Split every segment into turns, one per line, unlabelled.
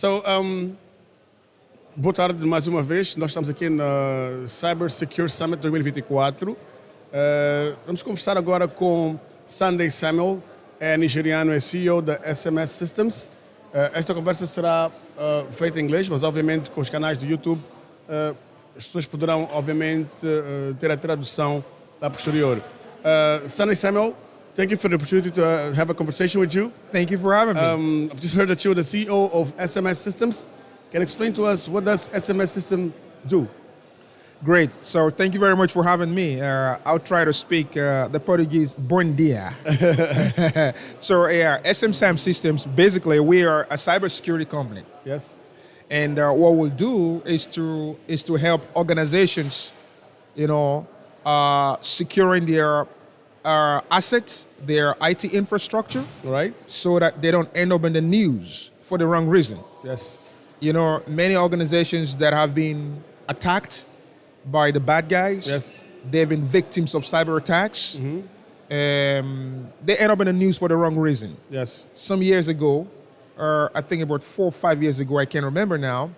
So, boa tarde mais uma vez. Nós estamos aqui na CyberSecur Summit 2024. Vamos conversar agora com Sunday Samuel, é nigeriano, é CEO da SMS Systems. Esta conversa será feita em inglês, mas obviamente com os canais do YouTube as pessoas poderão obviamente ter a tradução lá posterior. Sunday Samuel, thank you for the opportunity to have a conversation with you.
Thank you for having me.
I've just heard that you're the CEO of SMS Systems. Can you explain to us what does SMS System do?
Great. So thank you very much for having me. I'll try to speak the Portuguese bom dia. So SMSAM Systems, basically we are a cybersecurity company.
Yes.
And what we'll do is to help organizations, securing their assets, their IT infrastructure,
Right.
so that they don't end up in the news for the wrong reason.
Yes.
Many organizations that have been attacked by the bad guys,
Yes.
they've been victims of cyber attacks. They end up in the news for the wrong reason.
Yes.
Some years ago, I think about 4 or 5 years ago, I can't remember now,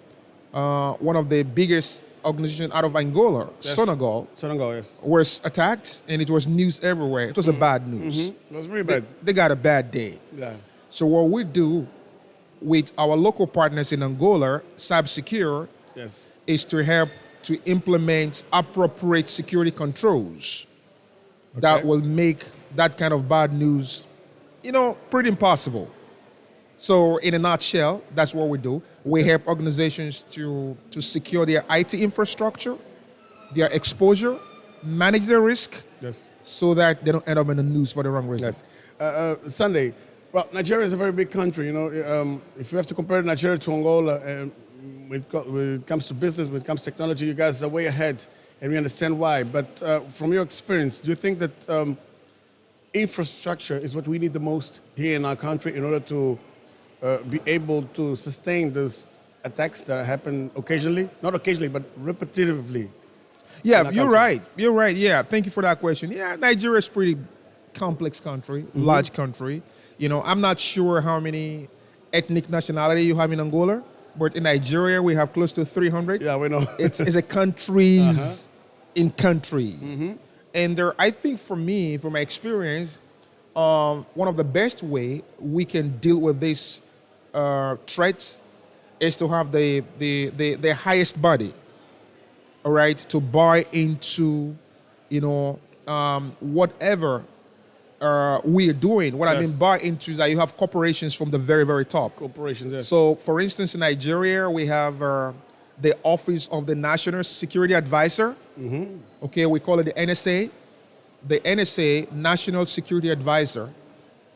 one of the biggest organizations out of Angola,
Yes.
Senegal,
Yes.
was attacked, and it was news everywhere. It was a bad news.
It was really bad.
They got a bad day.
Yeah.
So what we do with our local partners in Angola, CyberSecur,
Yes.
is to help to implement appropriate security controls that will make that kind of bad news, pretty impossible. So in a nutshell, that's what we do. We help organizations to secure their IT infrastructure, their exposure, manage their risk,
Yes.
so that they don't end up in the news for the wrong reason.
Yes. Sunday. Well, Nigeria is a very big country. If you have to compare Nigeria to Angola, when it comes to business, when it comes to technology, you guys are way ahead, and we understand why. But from your experience, do you think that infrastructure is what we need the most here in our country in order to be able to sustain those attacks that happen occasionally? Not occasionally, but repetitively.
Yeah, you're right. You're right. Yeah, thank you for that question. Yeah, Nigeria is a pretty complex country, large country. I'm not sure how many ethnic nationality you have in Angola, but in Nigeria we have close to 300.
Yeah, we know.
It's a countries in country. And I think for me, from my experience, one of the best way we can deal with this threats is to have the highest body, all right, to buy into, whatever we are doing. What I mean buy into is that you have corporations from the very, very top.
Corporations, yes.
So, for instance, in Nigeria, we have the Office of the National Security Advisor. Okay, we call it the NSA. The NSA, National Security Advisor,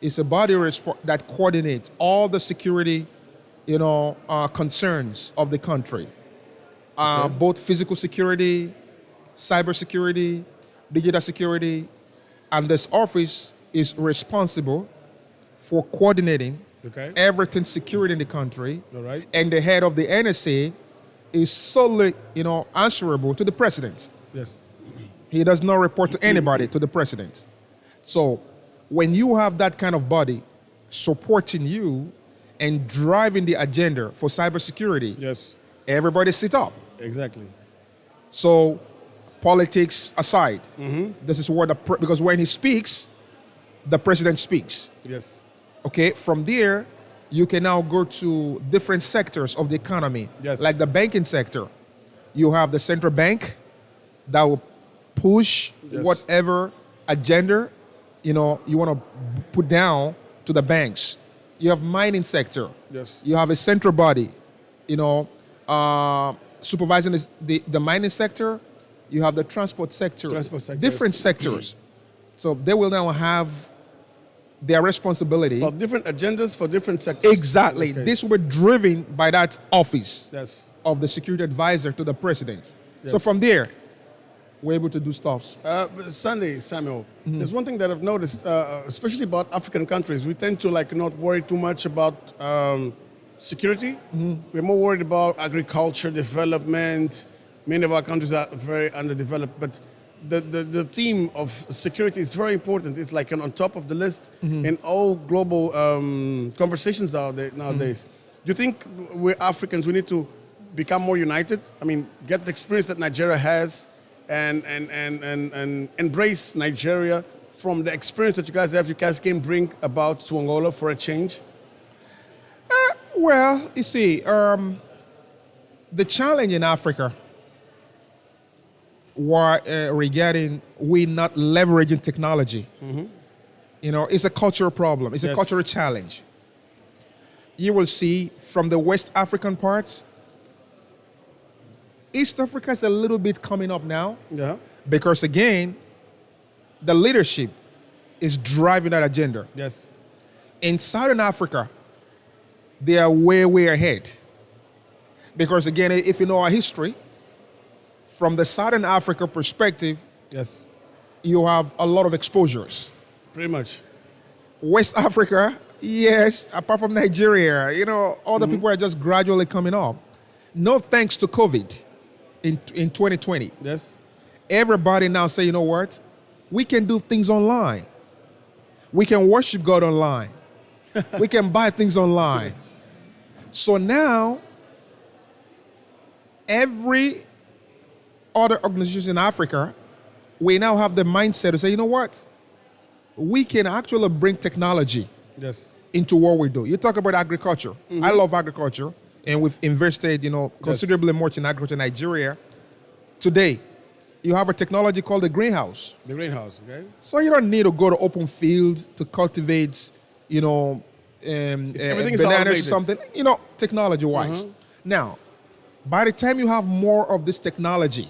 is a body that coordinates all the security, concerns of the country. Both physical security, cybersecurity, digital security, and this office is responsible for coordinating everything security in the country.
All right.
And the head of the NSA is solely, answerable to the president.
Yes.
He does not report to anybody, to the president. So when you have that kind of body supporting you and driving the agenda for cybersecurity,
Yes.
everybody sit up.
Exactly.
So politics aside, this is where because when he speaks, the president speaks.
Yes.
Okay, from there, you can now go to different sectors of the economy.
Yes.
Like the banking sector. You have the central bank that will push whatever agenda, you want to put down to the banks. You have mining sector.
Yes.
You have a central body, supervising the mining sector. You have the transport sector. Different sectors. So they will now have their responsibility.
Well, different agendas for different sectors.
Exactly. This will be driven by that office of the security advisor to the president. So from there, we're able to do stuff.
Sunday, Samuel, there's one thing that I've noticed, especially about African countries. We tend to not worry too much about security. We're more worried about agriculture, development. Many of our countries are very underdeveloped, but the theme of security is very important. It's on top of the list in all global conversations nowadays. you think we Africans, we need to become more united? I mean, get the experience that Nigeria has and embrace Nigeria from the experience that you guys can bring about to Angola for a change?
Well, you see, the challenge in Africa regarding we not leveraging technology, it's a cultural problem. It's a cultural challenge. You will see from the West African parts, East Africa is a little bit coming up now.
Yeah.
Because again, the leadership is driving that agenda.
Yes.
In Southern Africa, they are way, way ahead. Because again, if you know our history, from the Southern Africa perspective,
yes,
you have a lot of exposures.
Pretty much.
West Africa, yes, apart from Nigeria, all the people are just gradually coming up. No thanks to COVID in 2020.
Yes.
Everybody now say, you know what? We can do things online. We can worship God online. We can buy things online. Yes. So now, every other organization in Africa, we now have the mindset to say, you know what? We can actually bring technology into what we do. You talk about agriculture. I love agriculture, and we've invested, considerably much in agriculture in Nigeria. Today, you have a technology called the greenhouse.
The greenhouse, okay.
So you don't need to go to open field to cultivate,
everything is
bananas
automated.
or something, technology-wise. Now, by the time you have more of this technology,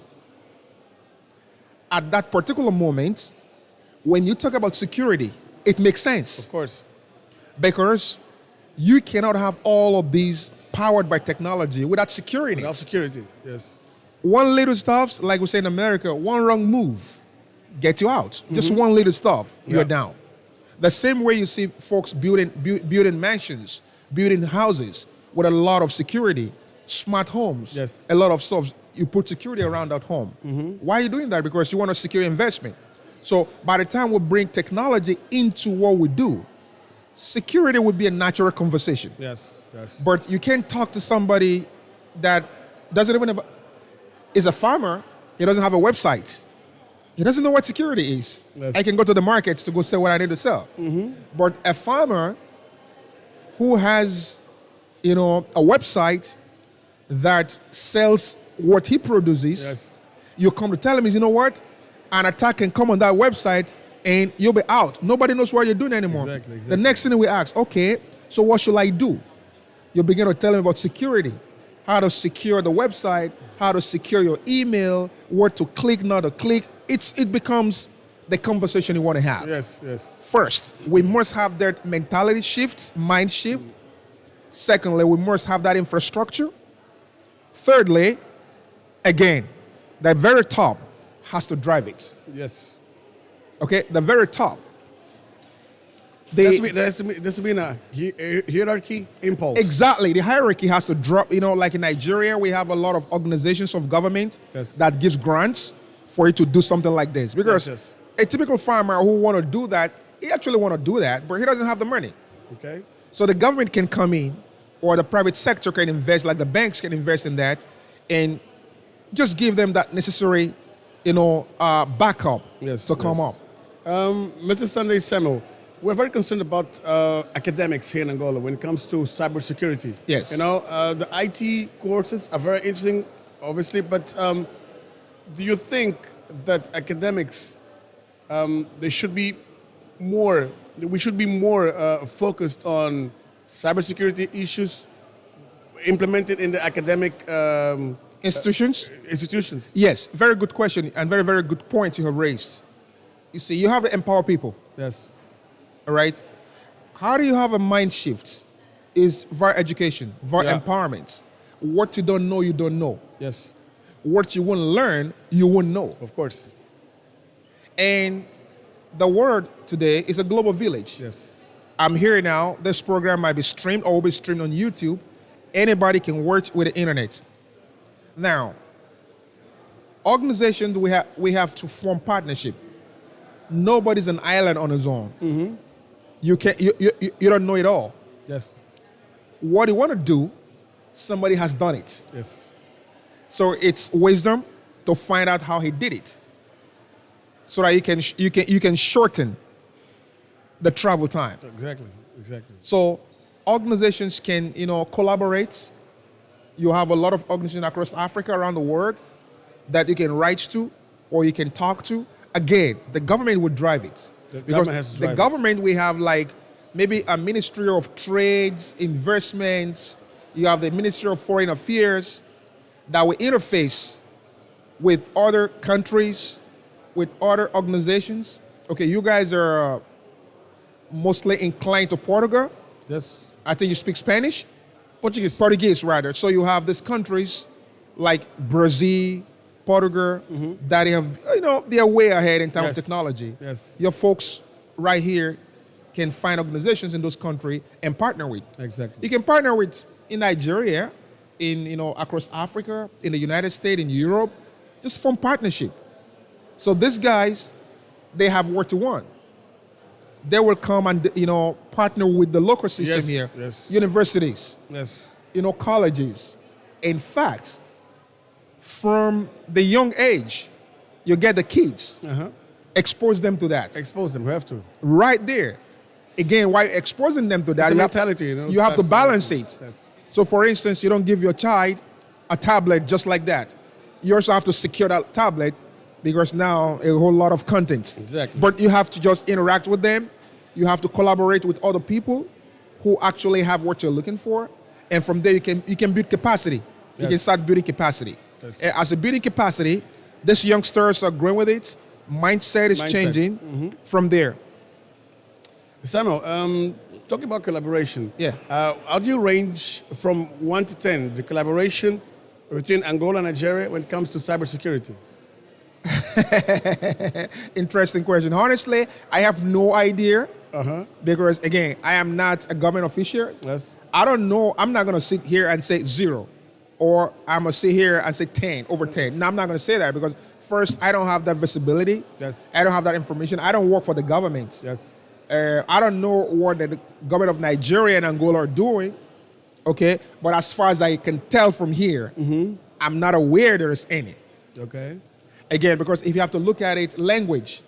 at that particular moment, when you talk about security, it makes sense.
Of course.
Because you cannot have all of these powered by technology without security.
Without security, yes.
One little stuff, like we say in America, one wrong move, get you out. Just one little stuff, you're down. The same way you see folks building mansions, building houses with a lot of security, smart homes, a lot of stuff. You put security around that home. Why are you doing that? Because you want to secure investment. So by the time we bring technology into what we do, security would be a natural conversation.
Yes.
But you can't talk to somebody that doesn't even is a farmer. He doesn't have a website. He doesn't know what security is.
Yes.
I can go to the markets to go sell what I need to sell. But a farmer who has, a website that sells what he produces, you come to tell him, you know what? An attack can come on that website and you'll be out. Nobody knows what you're doing anymore.
Exactly.
The next thing we ask, okay, so what should I do? You begin to tell him about security, how to secure the website, how to secure your email, where to click, not to click. It becomes the conversation you want to have.
Yes.
First, we must have that mentality shift, mind shift. Secondly, we must have that infrastructure. Thirdly, again, the very top has to drive it.
Yes.
Okay, the very top.
There's been a hierarchy impulse.
Exactly. The hierarchy has to drop. Like in Nigeria, we have a lot of organizations of government that gives grants for you to do something like this. Because a typical farmer who want to do that, he actually want to do that, but he doesn't have the money.
Okay.
So the government can come in, or the private sector can invest, like the banks can invest in that, and just give them that necessary, backup to come up.
Mr. Sunday Samuel, we're very concerned about academics here in Angola when it comes to cybersecurity.
Yes.
The IT courses are very interesting, obviously, but do you think that academics, we should be more focused on cybersecurity issues implemented in the academic
institutions?
Institutions.
Yes, very good question and very, very good point you have raised. You see, you have to empower people.
Yes.
All right? How do you have a mind shift? Is via education, via empowerment. What you don't know, you don't know.
Yes.
What you won't learn, you won't know.
Of course.
And the world today is a global village.
Yes.
I'm here now. This program might be streamed or will be streamed on YouTube. Anybody can work with the internet. Now, organizations, we have to form partnership. Nobody's an island on his own. You don't know it all.
Yes.
what you want to do, somebody has done it.
Yes.
So it's wisdom to find out how he did it, so that you can shorten the travel time.
Exactly.
So organizations can collaborate. You have a lot of organizations across Africa, around the world, that you can write to or you can talk to. Again, the government would drive it. Because the government, we have like maybe a Ministry of Trades, Investments, you have the Ministry of Foreign Affairs that will interface with other countries, with other organizations. Okay, you guys are mostly inclined to Portugal.
Yes.
I think you speak Spanish?
Portuguese.
Rather. So you have these countries like Brazil, Portugal, that have, they are way ahead in terms of technology.
Yes.
Your folks right here can find organizations in those countries and partner with.
Exactly.
You can partner with in Nigeria, across Africa, in the United States, in Europe, just form partnership. So these guys, they have what you want. They will come and partner with the local system here.
Yes.
Universities.
Yes.
Colleges. In fact, from the young age, you get the kids. Expose them to that.
Expose them. We have to.
Right there. Again, while exposing them to that,
the mentality,
you have to balance it.
Yes.
So, for instance, you don't give your child a tablet just like that. You also have to secure that tablet, because now a whole lot of content.
Exactly.
But you have to just interact with them. You have to collaborate with other people who actually have what you're looking for, and from there you can build capacity. You can start building capacity.
Yes.
As a building capacity, these youngsters are growing with it. Mindset is changing from there.
Samuel, talking about collaboration.
Yeah.
How do you range from 1 to 10 the collaboration between Angola and Nigeria when it comes to cybersecurity?
Interesting question. Honestly, I have no idea, because again, I am not a government official.
Yes.
I don't know. I'm not going to sit here and say 0, or I'm going to sit here and say 10, over 10. No, I'm not going to say that, because first, I don't have that visibility.
Yes.
I don't have that information. I don't work for the government.
Yes.
I don't know what the government of Nigeria and Angola are doing. Okay. But as far as I can tell from here, I'm not aware there is any.
Okay.
Again, because if you have to look at it, language,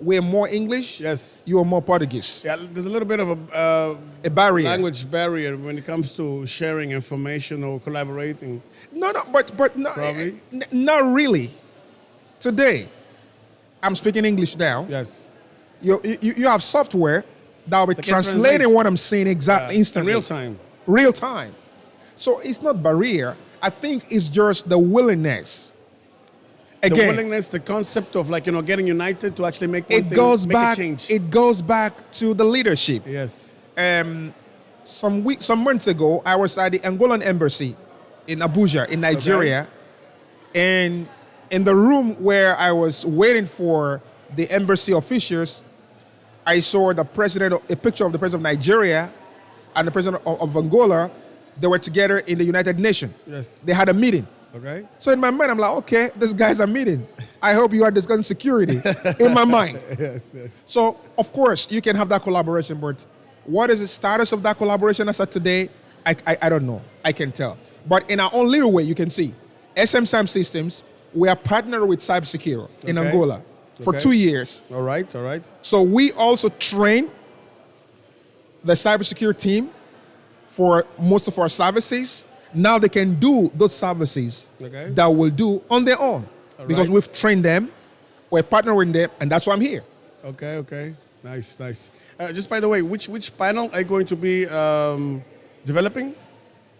we're more English.
Yes.
You are more Portuguese.
Yeah, there's a little bit of
A barrier.
language barrier when it comes to sharing information or collaborating.
No, but no,
Probably.
Not really. Today, I'm speaking English now.
Yes.
You have software that will be
That can
translating
translate.
what I'm saying instantly.
In real time.
Real time. So it's not barrier. I think it's just the willingness. Again,
The willingness, the concept of getting united to actually make one
it
thing,
goes
make
back.
a change.
It goes back to the leadership.
Yes.
Some months ago, I was at the Angolan embassy in Abuja, in Nigeria, and in the room where I was waiting for the embassy officials, I saw a picture of the president of Nigeria and the president of Angola. They were together in the United Nations.
Yes.
They had a meeting.
Okay.
So in my mind, I'm like, okay, these guys are meeting. I hope you are discussing security in my mind.
Yes.
So, of course, you can have that collaboration, but what is the status of that collaboration as of today? I don't know. I can tell. But in our own little way, you can see SMSAM Systems, we are partnered with CyberSecur in Angola for 2 years.
All right.
So we also train the cybersecurity team for most of our services. Now they can do those services that will do on their own, because we've trained them, we're partnering with them, and that's why I'm here.
Okay. Nice. Just by the way, which panel are you going to be developing?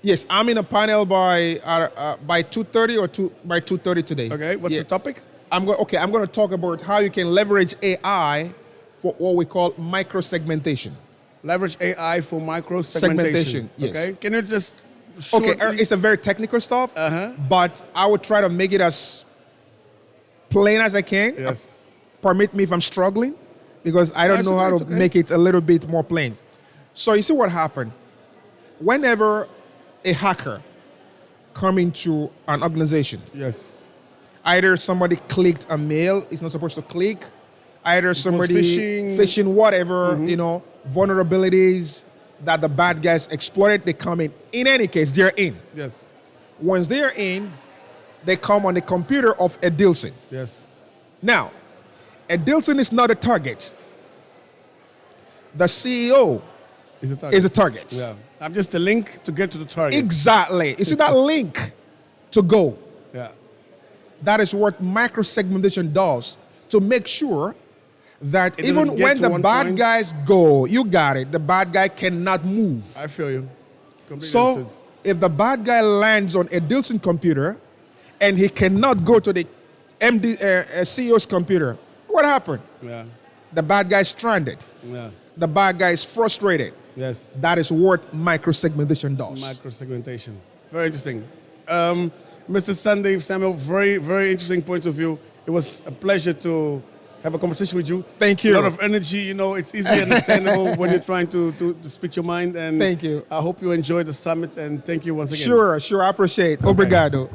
Yes, I'm in a panel by 2:30 or by 2:30 today.
Okay. What's the topic?
I'm going to talk about how you can leverage AI for what we call micro-segmentation.
Leverage AI for micro segmentation.
Yes.
Okay. Can you just
it's a very technical stuff, but I would try to make it as plain as I can.
Yes.
Permit me if I'm struggling, because I don't know how to make it a little bit more plain. So you see what happened? Whenever a hacker comes into an organization,
Yes.
either somebody clicked a mail it's not supposed to click, either somebody
phishing.
whatever, vulnerabilities, that the bad guys exploited, they come in. In any case, they're in.
Yes.
Once they're in, they come on the computer of Edilson.
Yes.
Now, Edilson is not a target. The CEO
Is a target.
is a target.
Yeah. I'm just a link to get to the target.
Exactly. You see that link to go.
Yeah.
That is what microsegmentation does to make sure that
It
even
doesn't get
when
to
the
one
bad
point.
guys go, you got it, the bad guy cannot move.
I feel you. Completely
So
understood.
if the bad guy lands on a Dilson computer and he cannot go to the CEO's computer, what happened?
Yeah.
The bad guy is stranded.
Yeah.
The bad guy is frustrated.
Yes.
That is what microsegmentation does.
Microsegmentation. Very interesting. Mr. Sunday Samuel, very, very interesting points of view. It was a pleasure to have a conversation with you.
Thank you.
A lot of energy, you know, it's easily understandable when you're trying to speak your mind. And
Thank you.
I hope you enjoyed the summit, and thank you once again.
Sure, I appreciate. Obrigado.